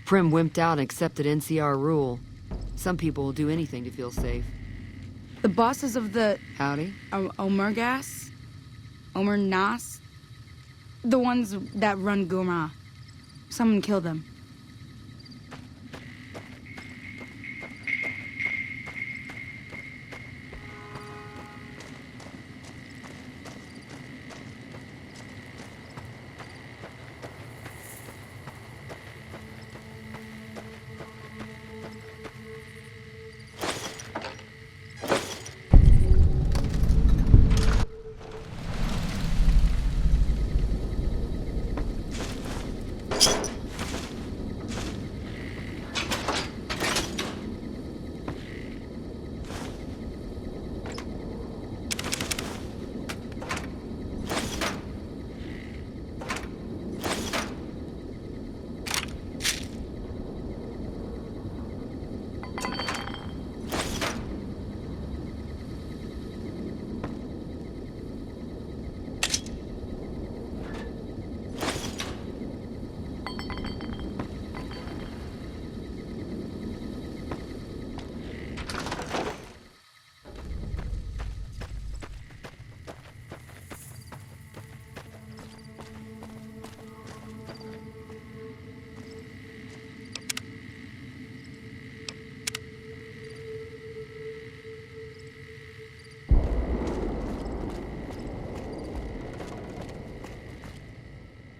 Prim wimped out and accepted NCR rule. Some people will do anything to feel safe. The bosses of the... Howdy? Omergas? Omer Nas? The ones that run Guma. Someone killed them.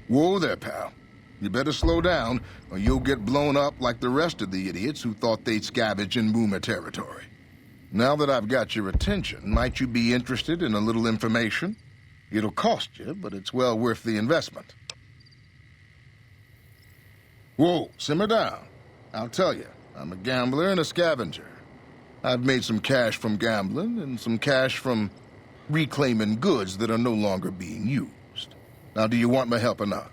Whoa there, pal. You better slow down, or you'll get blown up like the rest of the idiots who thought they'd scavenge in Boomer territory. Now that I've got your attention, might you be interested in a little information? It'll cost you, but it's well worth the investment. Whoa, simmer down. I'll tell you, I'm a gambler and a scavenger. I've made some cash from gambling and some cash from reclaiming goods that are no longer being used. Now, do you want my help or not?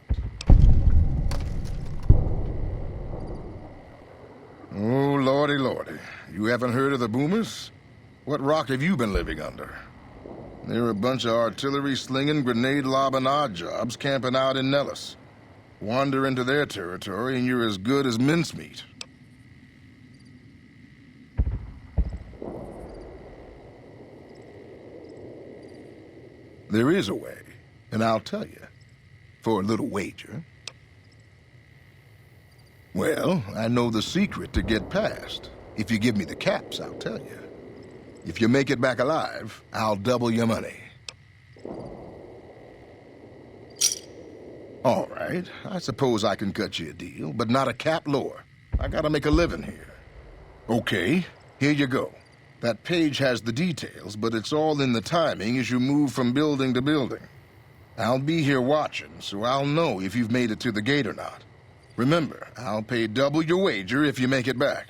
Oh, lordy, lordy. You haven't heard of the Boomers? What rock have you been living under? They're a bunch of artillery-slinging, grenade-lobbing odd jobs camping out in Nellis. Wander into their territory and you're as good as mincemeat. There is a way, and I'll tell you. For a little wager. Well, I know the secret to get past. If you give me the caps, I'll tell you. If you make it back alive, I'll double your money. All right, I suppose I can cut you a deal, but not a cap lower. I gotta make a living here. Okay, here you go. That page has the details, but it's all in the timing as you move from building to building. I'll be here watching, so I'll know if you've made it to the gate or not. Remember, I'll pay double your wager if you make it back.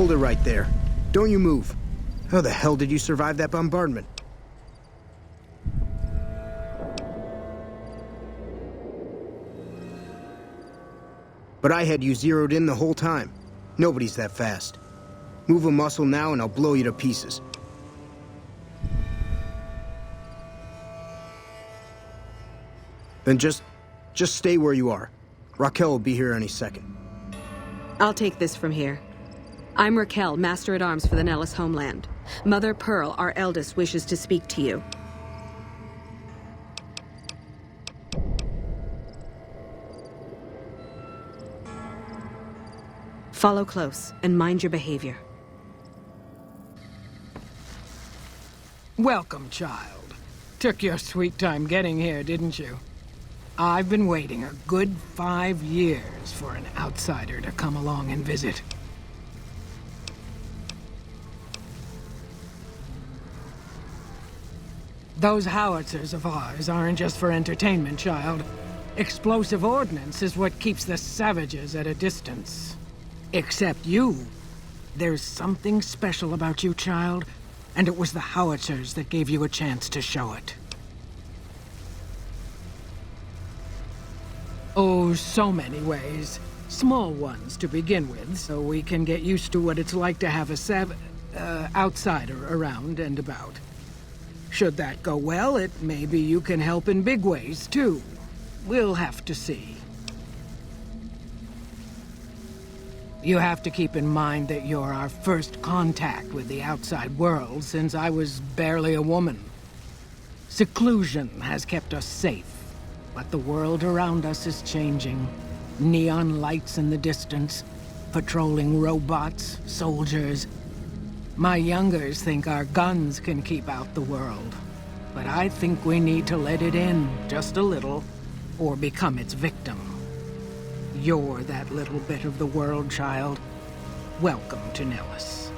Hold it right there. Don't you move. How the hell did you survive that bombardment? But I had you zeroed in the whole time. Nobody's that fast. Move a muscle now and I'll blow you to pieces. Then just stay where you are. Raquel will be here any second. I'll take this from here. I'm Raquel, Master-at-Arms for the Nellis homeland. Mother Pearl, our eldest, wishes to speak to you. Follow close and mind your behavior. Welcome, child. Took your sweet time getting here, didn't you? I've been waiting a good 5 years for an outsider to come along and visit. Those howitzers of ours aren't just for entertainment, child. Explosive ordnance is what keeps the savages at a distance. Except you. There's something special about you, child, and it was the howitzers that gave you a chance to show it. Oh, so many ways. Small ones to begin with, so we can get used to what it's like to have a outsider around and about. Should that go well, it may be you can help in big ways, too. We'll have to see. You have to keep in mind that you're our first contact with the outside world since I was barely a woman. Seclusion has kept us safe. But the world around us is changing. Neon lights in the distance, patrolling robots, soldiers. My youngers think our guns can keep out the world. But I think we need to let it in, just a little, or become its victim. You're that little bit of the world, child. Welcome to Nellis.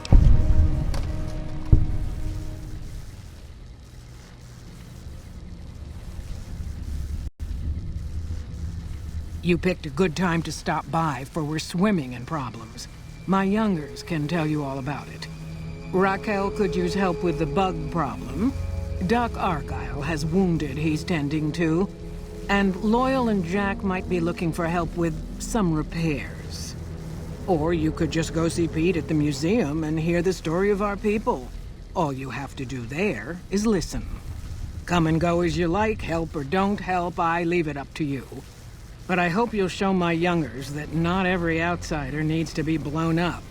You picked a good time to stop by, for we're swimming in problems. My youngers can tell you all about it. Raquel could use help with the bug problem. Doc Argyle has wounded he's tending to. And Loyal and Jack might be looking for help with some repairs. Or you could just go see Pete at the museum and hear the story of our people. All you have to do there is listen. Come and go as you like, help or don't help, I leave it up to you. But I hope you'll show my youngers that not every outsider needs to be blown up.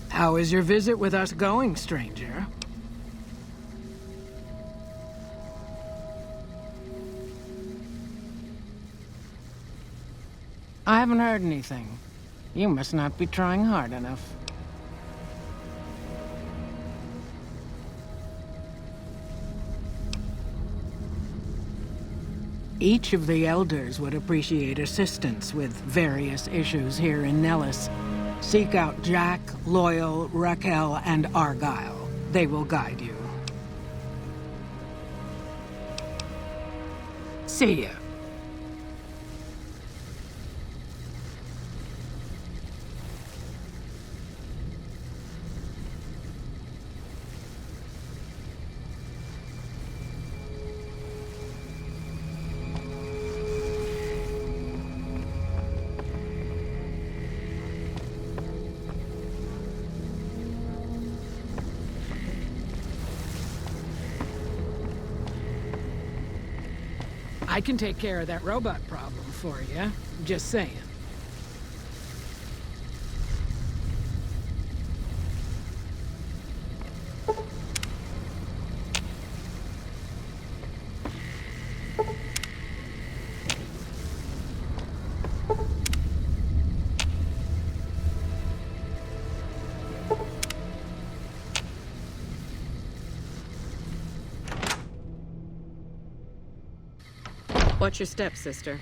How is your visit with us going, stranger? I haven't heard anything. You must not be trying hard enough. Each of the elders would appreciate assistance with various issues here in Nellis. Seek out Jack, Loyal, Raquel, and Argyle. They will guide you. See ya. I can take care of that robot problem for you. Just saying. Watch your step, sister.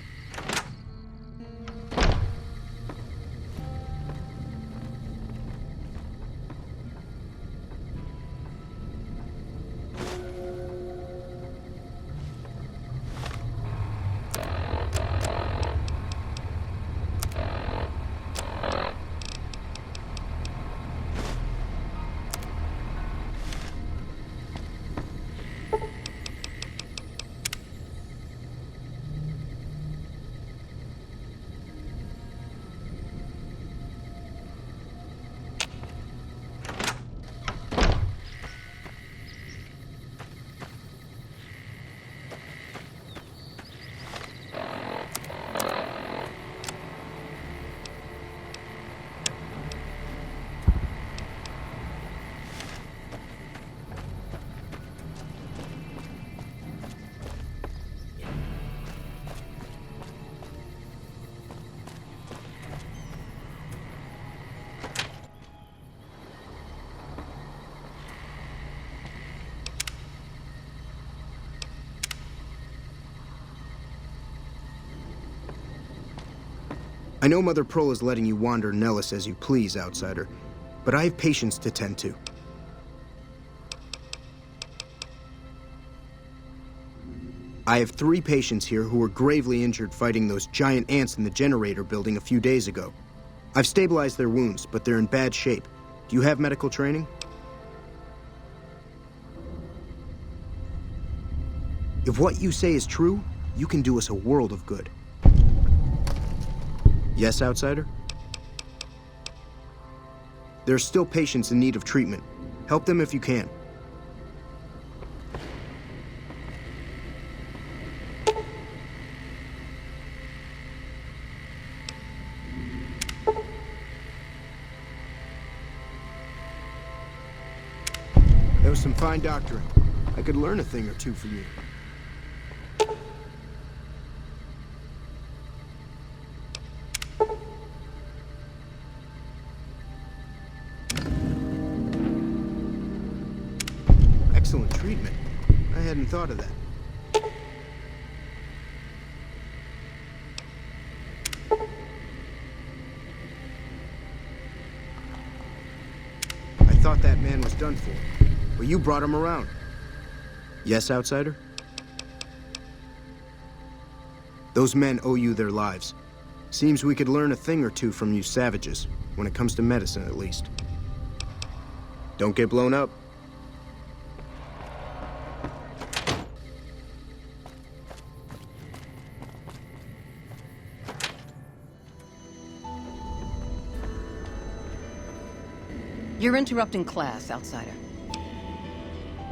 I know Mother Pearl is letting you wander Nellis as you please, outsider, but I have patients to tend to. I have 3 patients here who were gravely injured fighting those giant ants in the generator building a few days ago. I've stabilized their wounds, but they're in bad shape. Do you have medical training? If what you say is true, you can do us a world of good. Yes, outsider? There are still patients in need of treatment. Help them if you can. That was some fine doctoring. I could learn a thing or two from you. Excellent treatment. I hadn't thought of that. I thought that man was done for, but you brought him around. Yes, outsider? Those men owe you their lives. Seems we could learn a thing or two from you savages, when it comes to medicine at least. Don't get blown up. You're interrupting class, outsider.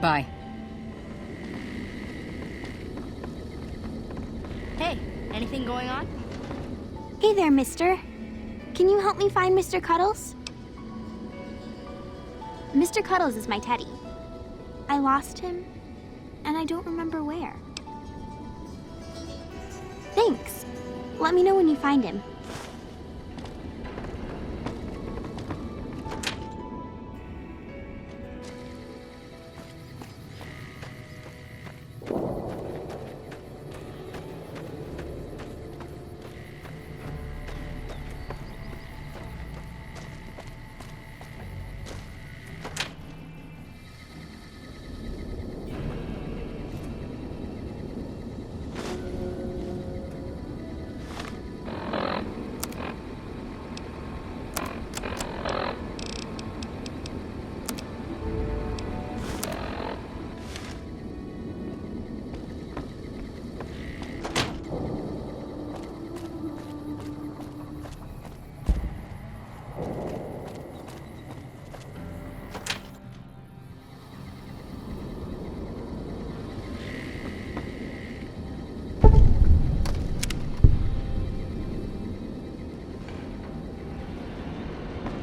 Bye. Hey, anything going on? Hey there, mister. Can you help me find Mr. Cuddles? Mr. Cuddles is my teddy. I lost him, and I don't remember where. Thanks. Let me know when you find him.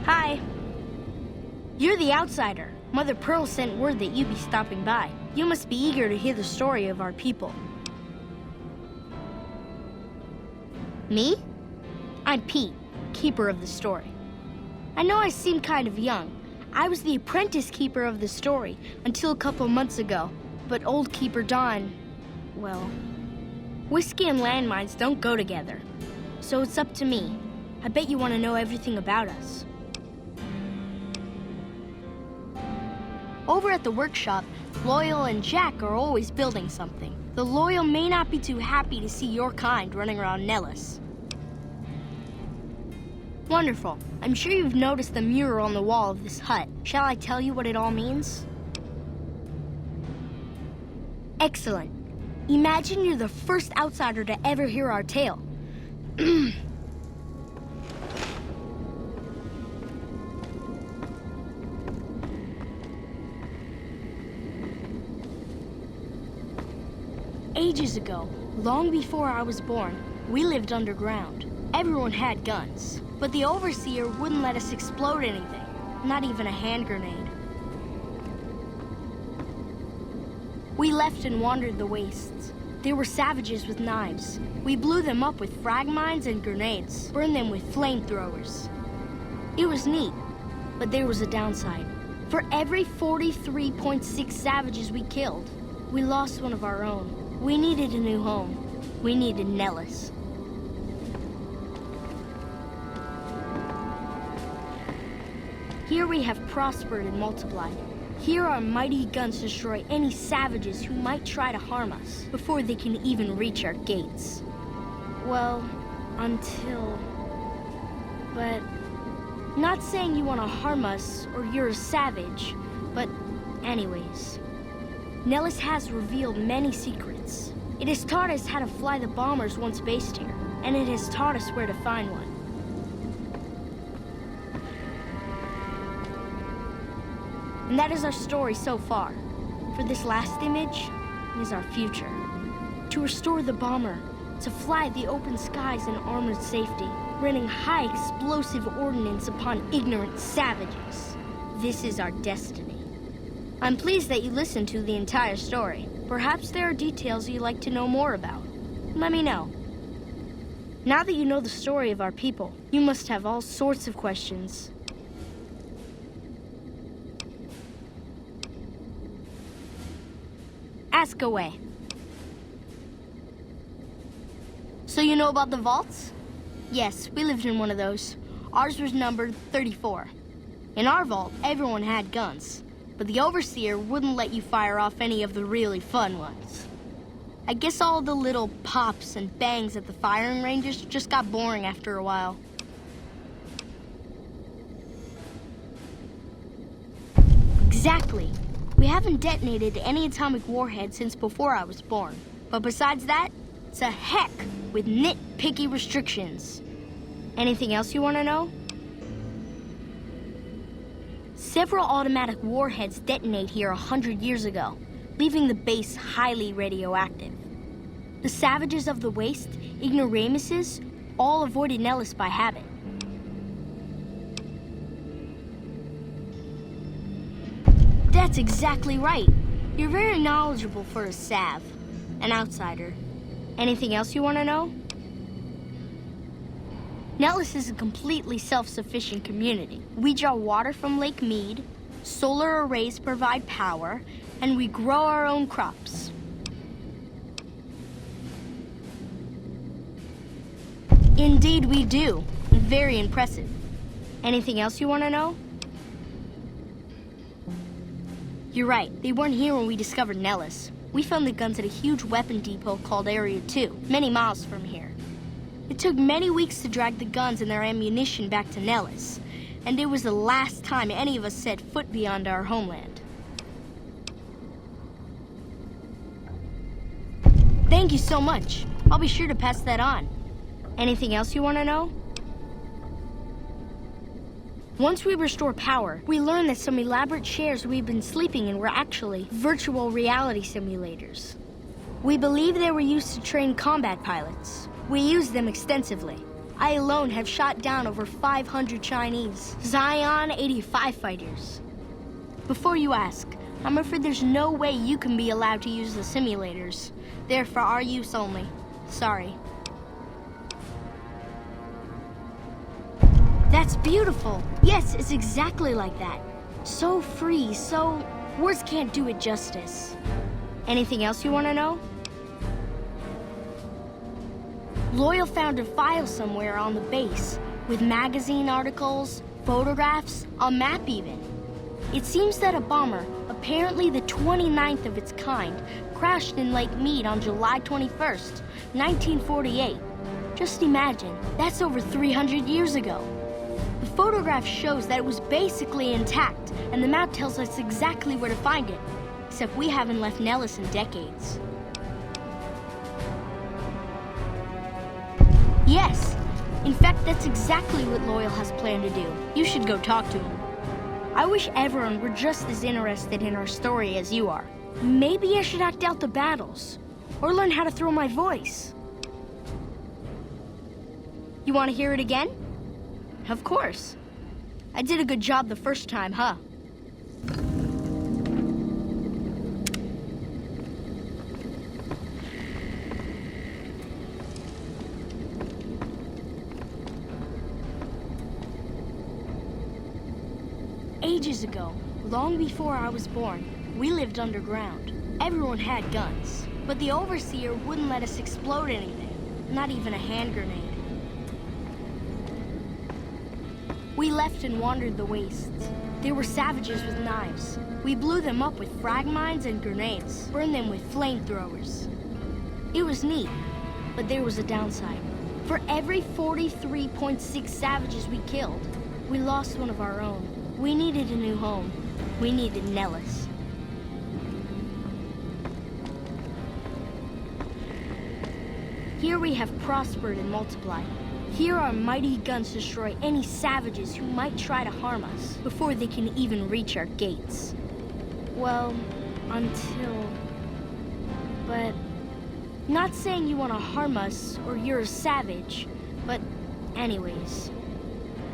Hi. You're the outsider. Mother Pearl sent word that you'd be stopping by. You must be eager to hear the story of our people. Me? I'm Pete, keeper of the story. I know I seem kind of young. I was the apprentice keeper of the story until a couple months ago. But old Keeper Don, well, Whiskey and landmines don't go together. So it's up to me. I bet you want to know everything about us. Over at the workshop, Loyal and Jack are always building something. The Loyal may not be too happy to see your kind running around Nellis. Wonderful. I'm sure you've noticed the mural on the wall of this hut. Shall I tell you what it all means? Excellent. Imagine you're the first outsider to ever hear our tale. Ages ago, long before I was born, we lived underground. Everyone had guns, but the Overseer wouldn't let us explode anything, not even a hand grenade. We left and wandered the wastes. There were savages with knives. We blew them up with frag mines and grenades, burned them with flamethrowers. It was neat, but there was a downside. For every 43.6 savages we killed, we lost one of our own. We needed a new home. We needed Nellis. Here we have prospered and multiplied. Here our mighty guns destroy any savages who might try to harm us before they can even reach our gates. Well, until... But... Not saying you want to harm us or you're a savage, but anyways. Nellis has revealed many secrets. It has taught us how to fly the bombers once based here, and it has taught us where to find one. And that is our story so far. For this last image is our future. To restore the bomber, to fly the open skies in armored safety, raining high explosive ordnance upon ignorant savages. This is our destiny. I'm pleased that you listened to the entire story. Perhaps there are details you'd like to know more about. Let me know. Now that you know the story of our people, you must have all sorts of questions. Ask away. So you know about the vaults? Yes, we lived in one of those. Ours was numbered 34. In our vault, everyone had guns. But the Overseer wouldn't let you fire off any of the really fun ones. I guess all the little pops and bangs at the firing ranges just got boring after a while. Exactly. We haven't detonated any atomic warheads since before I was born. But besides that, it's a heck with nitpicky restrictions. Anything else you want to know? Several automatic warheads detonate here 100 years ago, leaving the base highly radioactive. The savages of the waste, ignoramuses, all avoided Nellis by habit. That's exactly right. You're very knowledgeable for a Sav, an outsider. Anything else you want to know? Nellis is a completely self-sufficient community. We draw water from Lake Mead, solar arrays provide power, and we grow our own crops. Indeed we do. Very impressive. Anything else you want to know? You're right, they weren't here when we discovered Nellis. We found the guns at a huge weapon depot called Area 2, many miles from here. It took many weeks to drag the guns and their ammunition back to Nellis, and it was the last time any of us set foot beyond our homeland. Thank you so much. I'll be sure to pass that on. Anything else you want to know? Once we restore power, we learned that some elaborate chairs we've been sleeping in were actually virtual reality simulators. We believe they were used to train combat pilots. We use them extensively. I alone have shot down over 500 Chinese Zion 85 fighters. Before you ask, I'm afraid there's no way you can be allowed to use the simulators. They're for our use only. Sorry. That's beautiful. Yes, it's exactly like that. So free, so... words can't do it justice. Anything else you want to know? Loyal found a file somewhere on the base, with magazine articles, photographs, a map even. It seems that a bomber, apparently the 29th of its kind, crashed in Lake Mead on July 21st, 1948. Just imagine, that's over 300 years ago. The photograph shows that it was basically intact, and the map tells us exactly where to find it. Except we haven't left Nellis in decades. Yes. In fact, that's exactly what Loyal has planned to do. You should go talk to him. I wish everyone were just as interested in our story as you are. Maybe I should act out the battles, or learn how to throw my voice. You want to hear it again? Of course. I did a good job the first time, huh? Ages ago, long before I was born, we lived underground. Everyone had guns, but the overseer wouldn't let us explode anything, not even a hand grenade. We left and wandered the wastes. There were savages with knives. We blew them up with frag mines and grenades, burned them with flamethrowers. It was neat, but there was a downside. For every 43.6 savages we killed, we lost one of our own. We needed a new home. We needed Nellis. Here we have prospered and multiplied. Here our mighty guns destroy any savages who might try to harm us before they can even reach our gates. Well, until... But... Not saying you want to harm us or you're a savage, but anyways.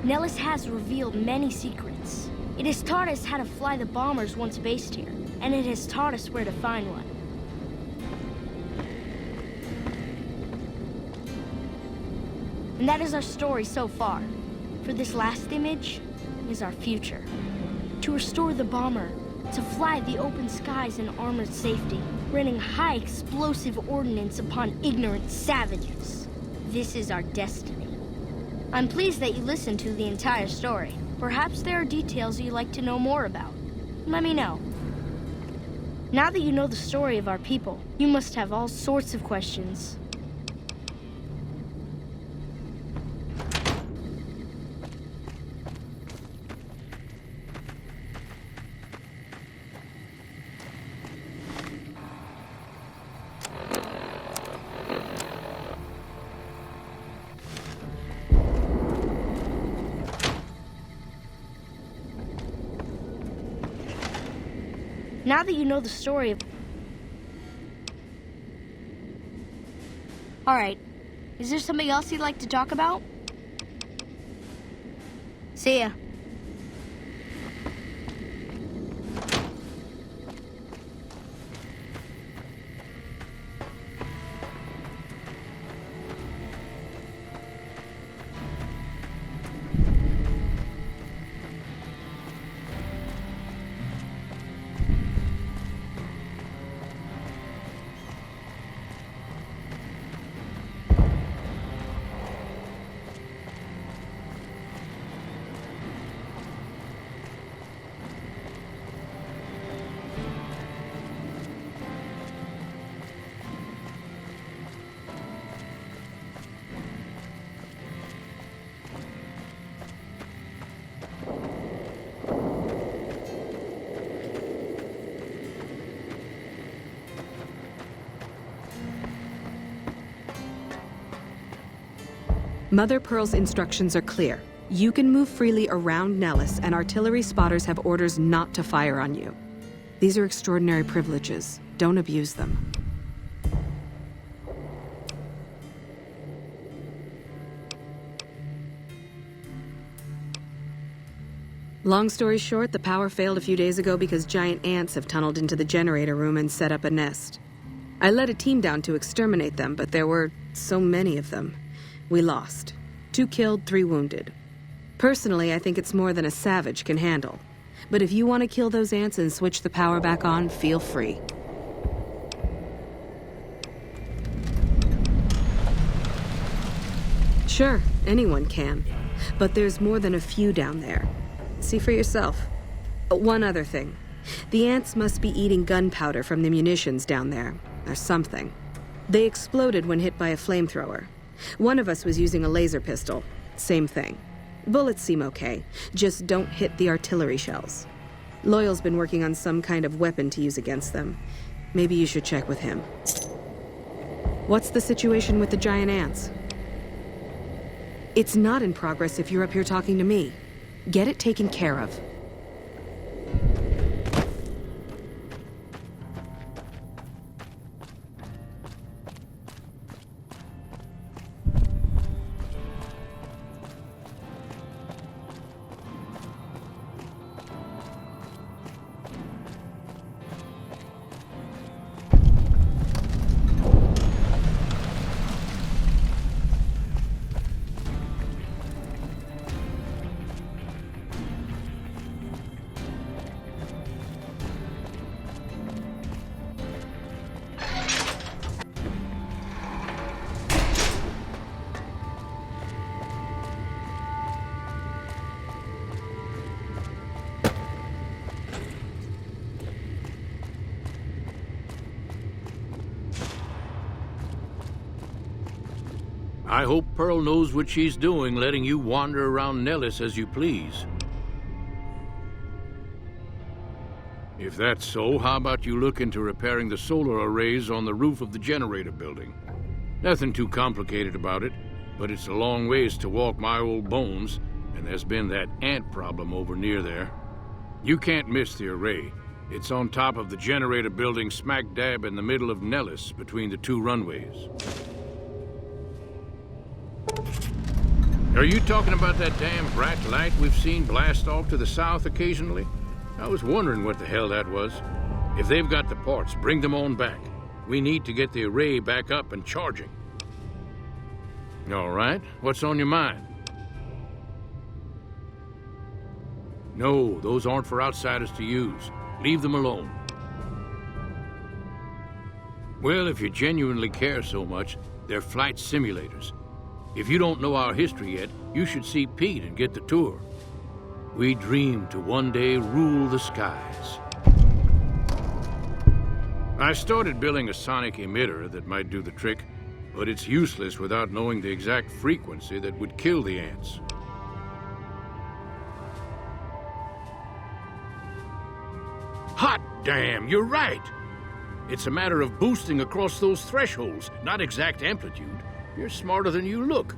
Nellis has revealed many secrets. It has taught us how to fly the bombers once based here, and it has taught us where to find one. And that is our story so far. For this last image is our future. To restore the bomber, to fly the open skies in armored safety, raining high explosive ordnance upon ignorant savages. This is our destiny. I'm pleased that you listened to the entire story. Perhaps there are details you'd like to know more about. Let me know. Now that you know the story of our people, you must have all sorts of questions. Now that you know the story of... Alright, is there something else you'd like to talk about? See ya. Mother Pearl's instructions are clear. You can move freely around Nellis, and artillery spotters have orders not to fire on you. These are extraordinary privileges. Don't abuse them. Long story short, the power failed a few days ago because giant ants have tunneled into the generator room and set up a nest. I led a team down to exterminate them, but there were so many of them. We lost. 2 killed, 3 wounded. Personally, I think it's more than a savage can handle. But if you want to kill those ants and switch the power back on, feel free. Sure, anyone can. But there's more than a few down there. See for yourself. One other thing. The ants must be eating gunpowder from the munitions down there, or something. They exploded when hit by a flamethrower. One of us was using a laser pistol. Same thing. Bullets seem okay, just don't hit the artillery shells. Loyal's been working on some kind of weapon to use against them. Maybe you should check with him. What's the situation with the giant ants? It's not in progress if you're up here talking to me. Get it taken care of. I hope Pearl knows what she's doing, letting you wander around Nellis as you please. If that's so, how about you look into repairing the solar arrays on the roof of the generator building? Nothing too complicated about it, but it's a long ways to walk my old bones, and there's been that ant problem over near there. You can't miss the array. It's on top of the generator building smack dab in the middle of Nellis, between the two runways. Are you talking about that damn bright light we've seen blast off to the south occasionally? I was wondering what the hell that was. If they've got the parts, bring them on back. We need to get the array back up and charging. All right, what's on your mind? No, those aren't for outsiders to use. Leave them alone. Well, if you genuinely care so much, they're flight simulators. If you don't know our history yet, you should see Pete and get the tour. We dream to one day rule the skies. I started building a sonic emitter that might do the trick, but it's useless without knowing the exact frequency that would kill the ants. Hot damn, you're right! It's a matter of boosting across those thresholds, not exact amplitude. You're smarter than you look.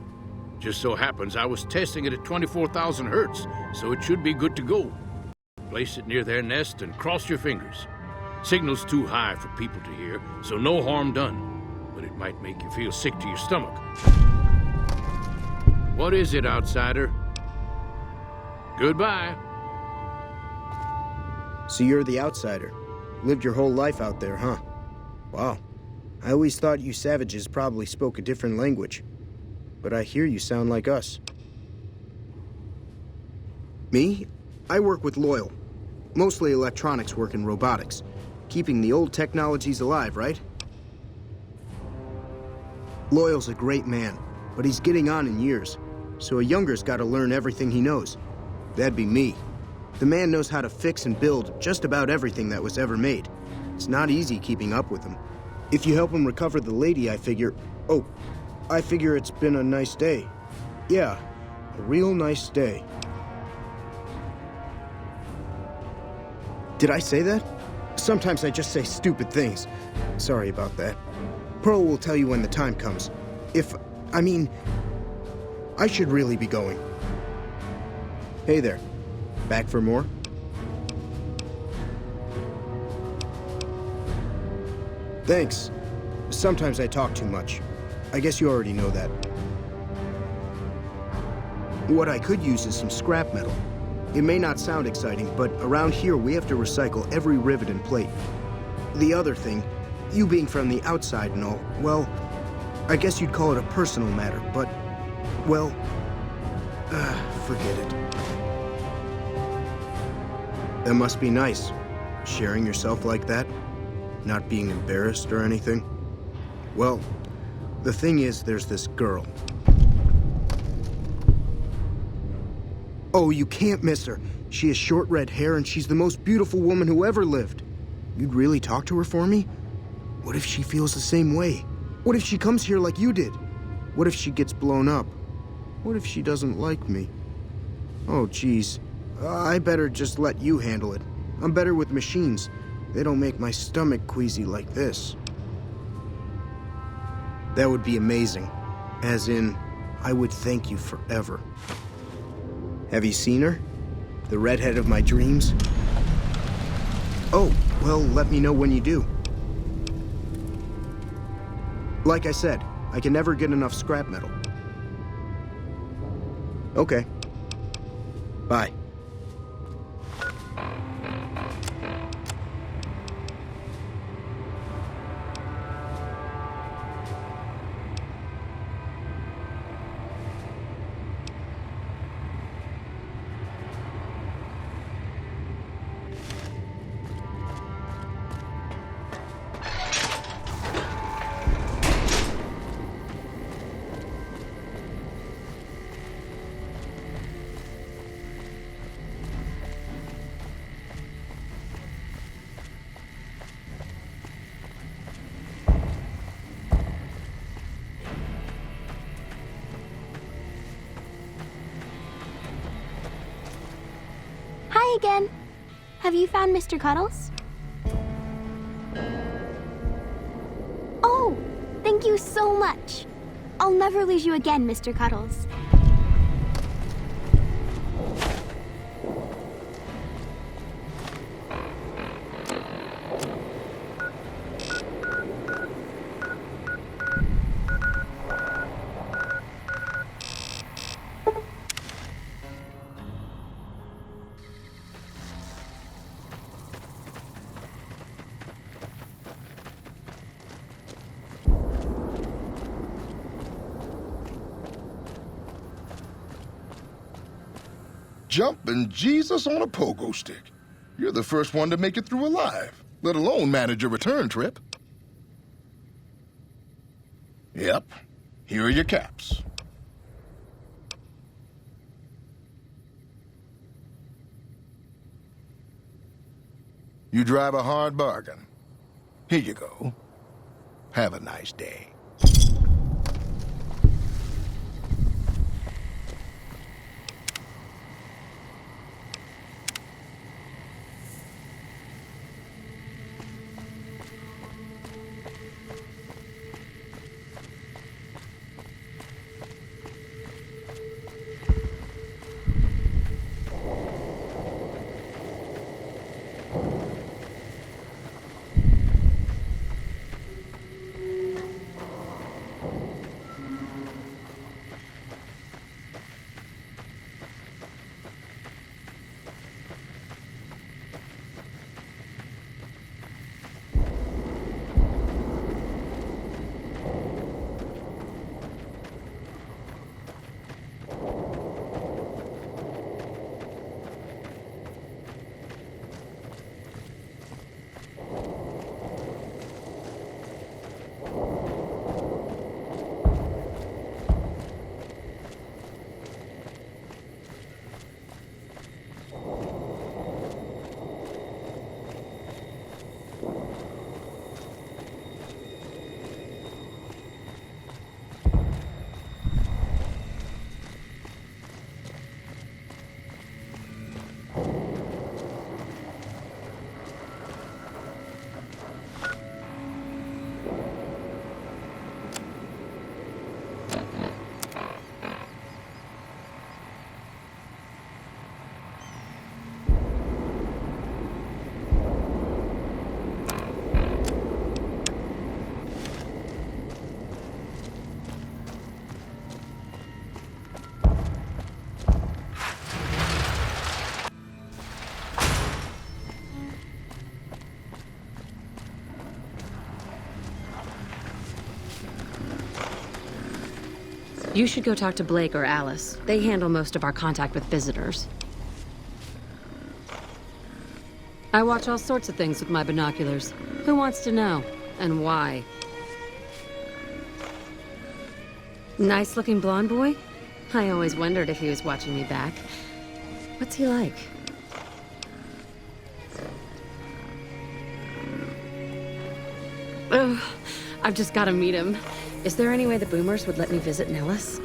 Just so happens I was testing it at 24,000 hertz, so it should be good to go. Place it near their nest and cross your fingers. Signal's too high for people to hear, so no harm done. But it might make you feel sick to your stomach. What is it, outsider? Goodbye. So you're the outsider. Lived your whole life out there, huh? Wow. I always thought you savages probably spoke a different language. But I hear you sound like us. Me? I work with Loyal. Mostly electronics work and robotics. Keeping the old technologies alive, right? Loyal's a great man, but he's getting on in years. So a younger's gotta learn everything he knows. That'd be me. The man knows how to fix and build just about everything that was ever made. It's not easy keeping up with him. If you help him recover the lady, I figure... Oh, I figure it's been a nice day. Yeah, a real nice day. Did I say that? Sometimes I just say stupid things. Sorry about that. Pearl will tell you when the time comes. I should really be going. Hey there. Back for more? Thanks. Sometimes I talk too much. I guess you already know that. What I could use is some scrap metal. It may not sound exciting, but around here we have to recycle every rivet and plate. The other thing, you being from the outside and all, well, I guess you'd call it a personal matter, but, well, forget it. That must be nice, sharing yourself like that. Not being embarrassed or anything? Well, the thing is, there's this girl. Oh, you can't miss her. She has short red hair and she's the most beautiful woman who ever lived. You'd really talk to her for me? What if she feels the same way? What if she comes here like you did? What if she gets blown up? What if she doesn't like me? Oh, geez. I better just let you handle it. I'm better with machines. They don't make my stomach queasy like this. That would be amazing. As in, I would thank you forever. Have you seen her? The redhead of my dreams? Oh, well, let me know when you do. Like I said, I can never get enough scrap metal. Okay. Bye. Hi again. Have you found Mr. Cuddles? Oh, thank you so much. I'll never lose you again, Mr. Cuddles. Jumping Jesus on a pogo stick. You're the first one to make it through alive, let alone manage a return trip. Yep, here are your caps. You drive a hard bargain. Here you go. Have a nice day. You should go talk to Blake or Alice. They handle most of our contact with visitors. I watch all sorts of things with my binoculars. Who wants to know? And why? Nice-looking blonde boy? I always wondered if he was watching me back. What's he like? Ugh, I've just got to meet him. Is there any way the boomers would let me visit Nellis?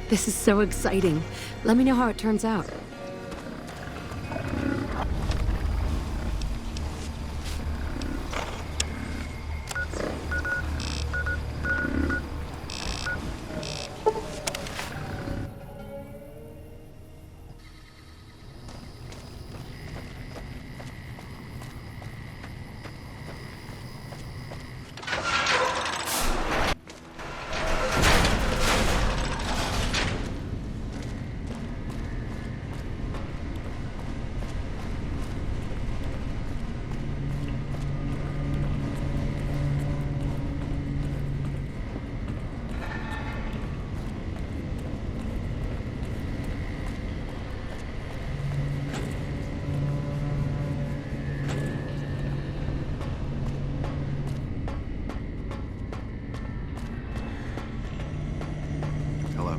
This is so exciting. Let me know how it turns out. Hello.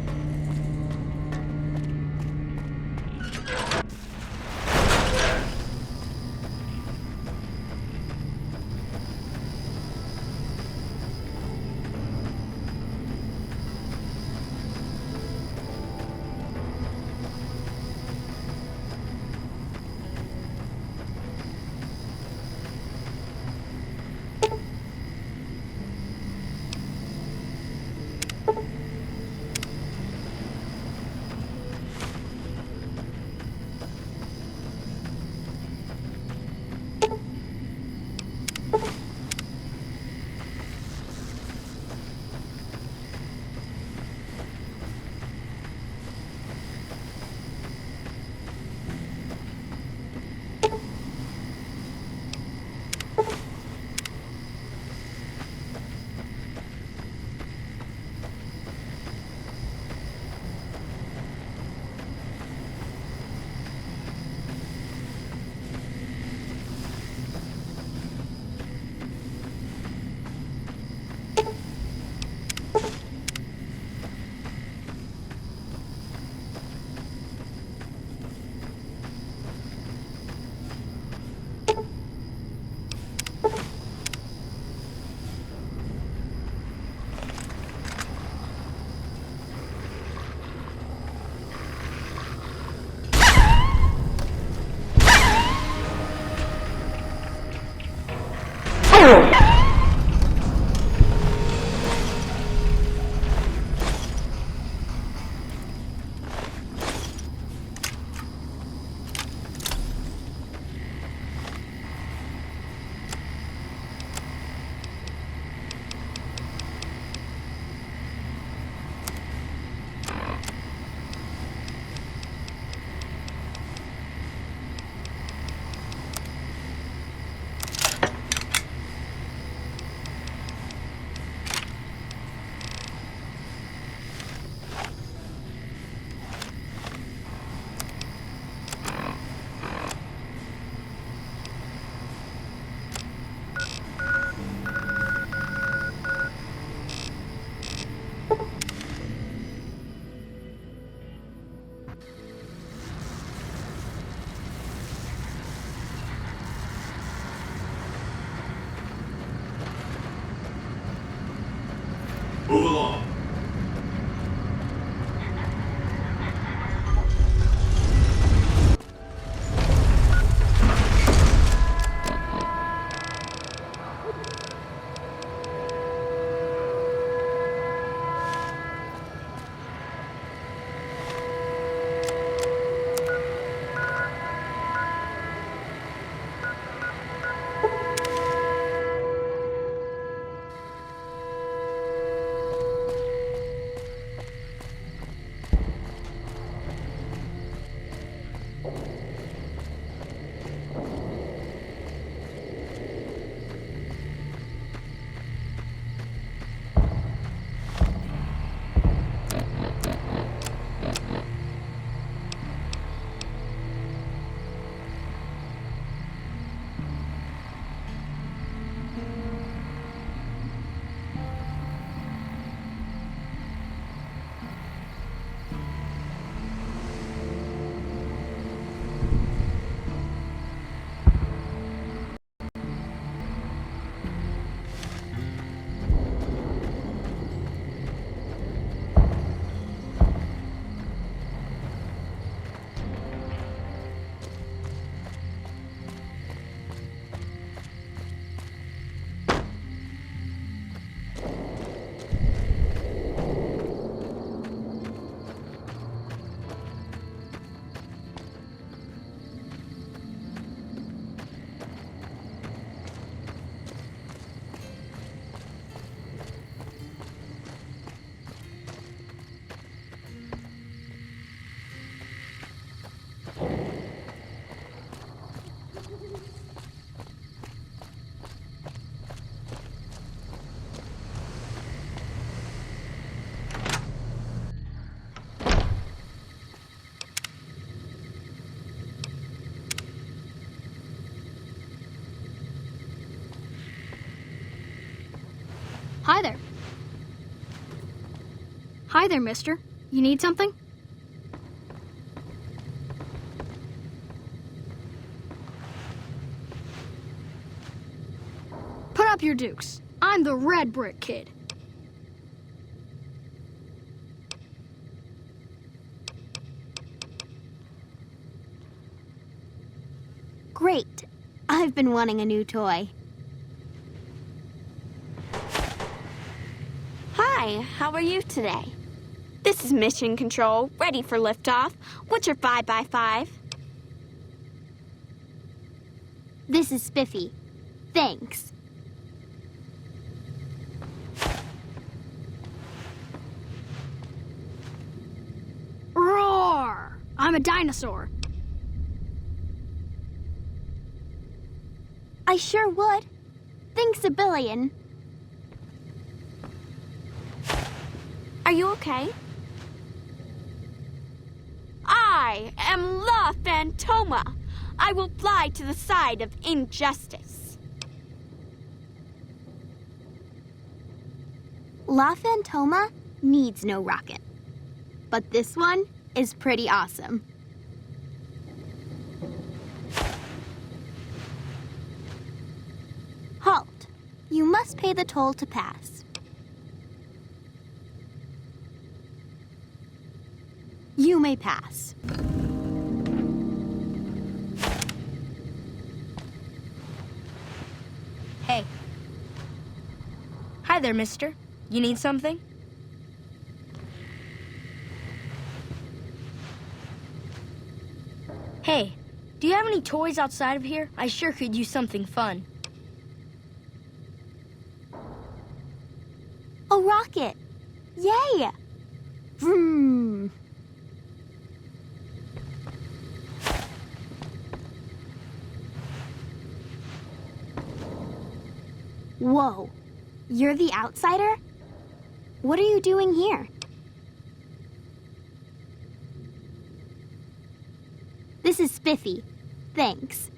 Hi there. Hi there, mister. You need something? Put up your dukes. I'm the Red Brick Kid. Great. I've been wanting a new toy. Hi, how are you today? This is Mission Control, ready for liftoff. What's your 5x5? This is Spiffy. Thanks. Roar! I'm a dinosaur. I sure would. Thanks a billion. Are you okay? I am La Phantoma. I will fly to the side of injustice. La Phantoma needs no rocket. But this one is pretty awesome. Halt. You must pay the toll to pass. You may pass. Hey. Hi there, mister. You need something? Hey, do you have any toys outside of here? I sure could use something fun. A rocket! Yay! Vroom! Whoa, you're the outsider? What are you doing here? This is Spiffy. Thanks.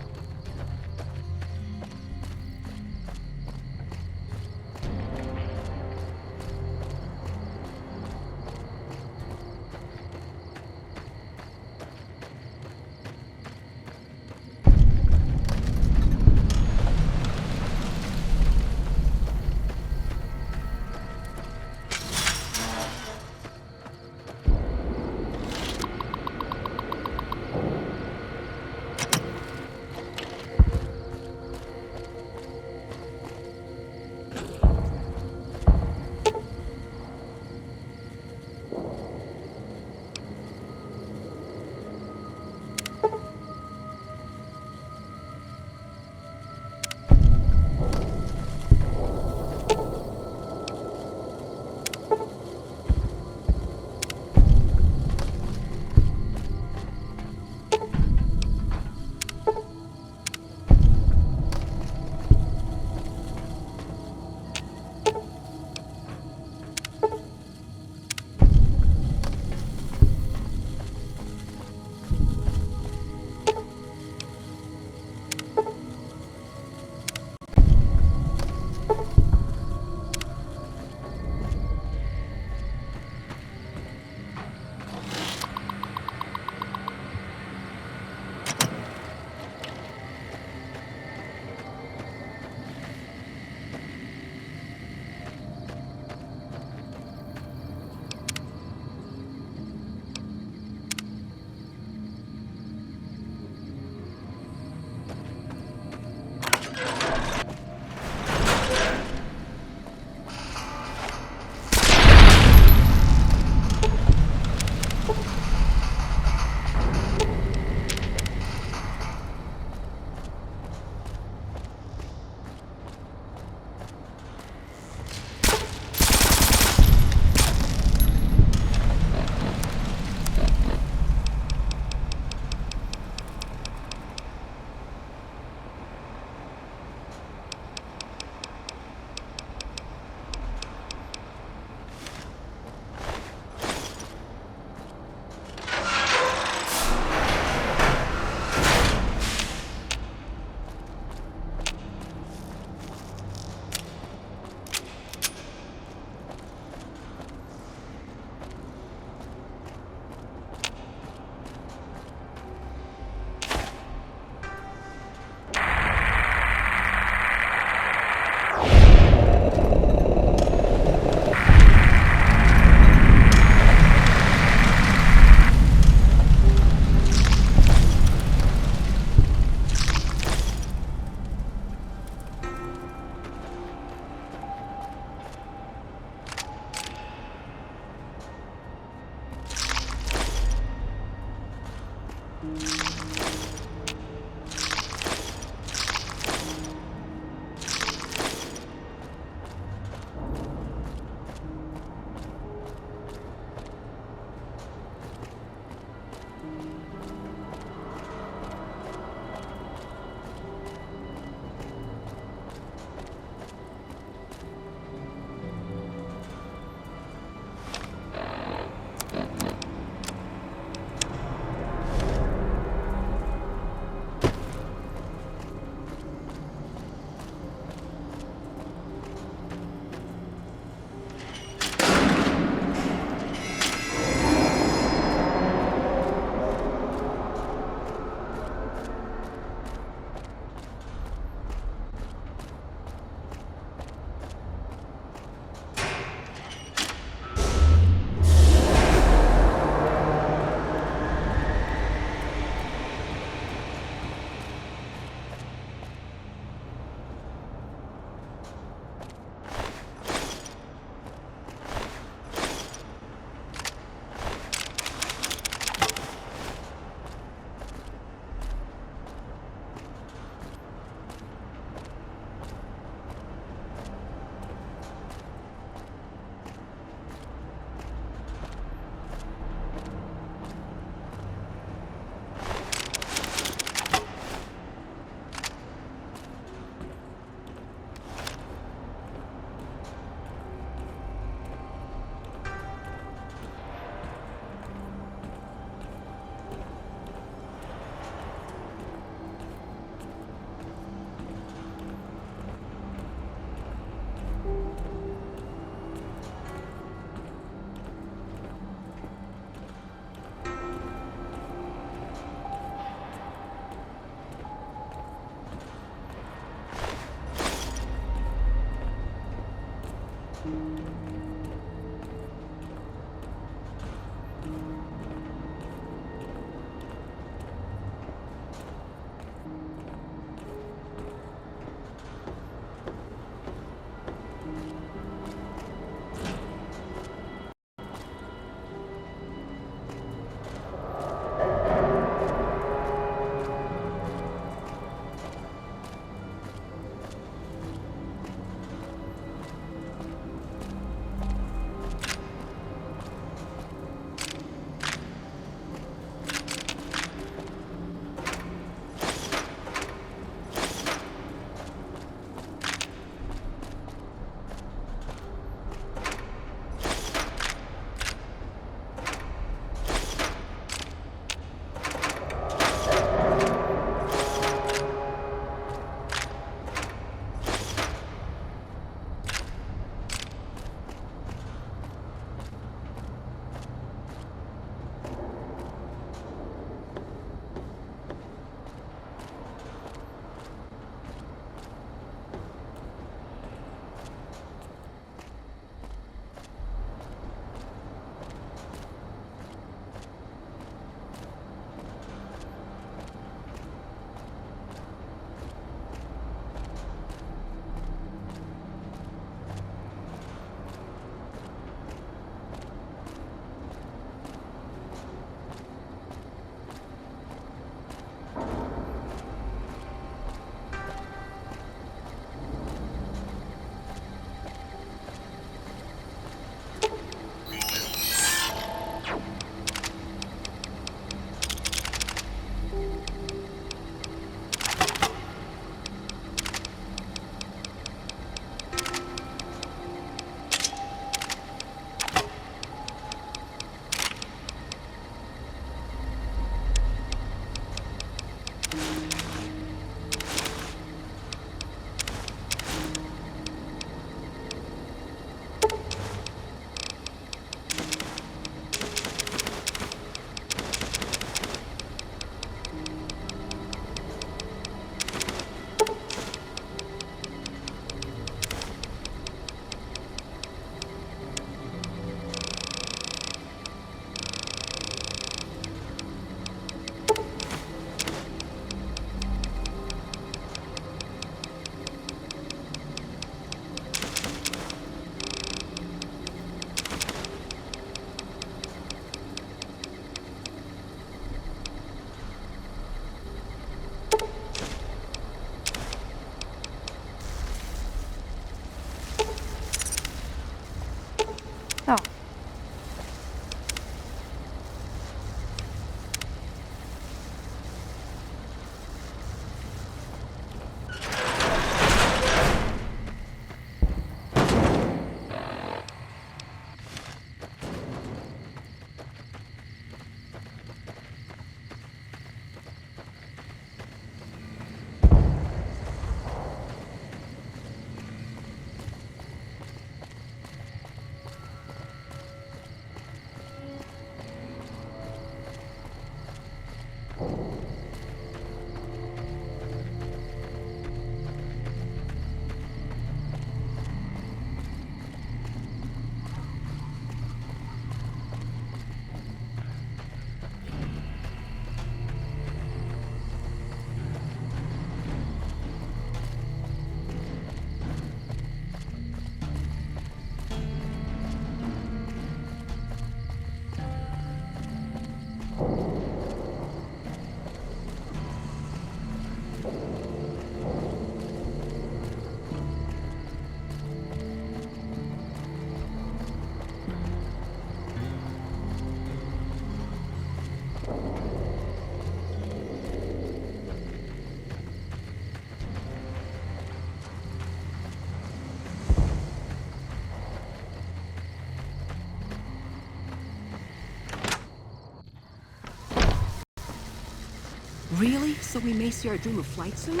Really? So we may see our dream of flight soon?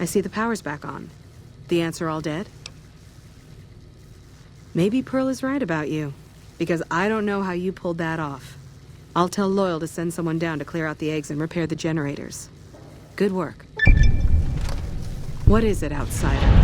I see the power's back on. The ants are all dead? Maybe Pearl is right about you, because I don't know how you pulled that off. I'll tell Loyal to send someone down to clear out the eggs and repair the generators. Good work. What is it, outsider?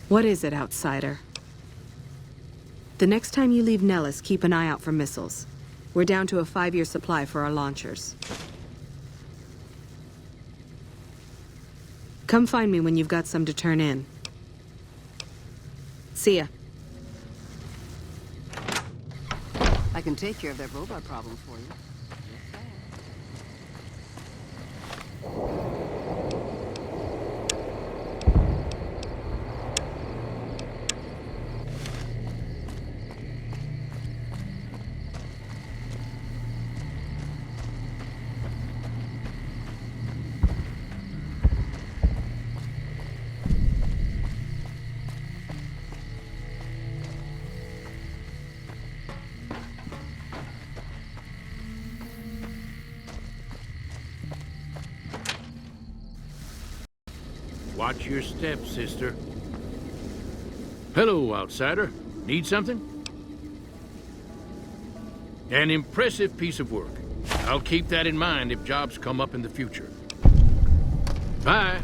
What is it, outsider? The next time you leave Nellis, keep an eye out for missiles. We're down to a 5-year supply for our launchers. Come find me when you've got some to turn in. See ya. I can take care of that robot problem for you. Watch your step, sister. Hello, outsider. Need something? An impressive piece of work. I'll keep that in mind if jobs come up in the future. Bye.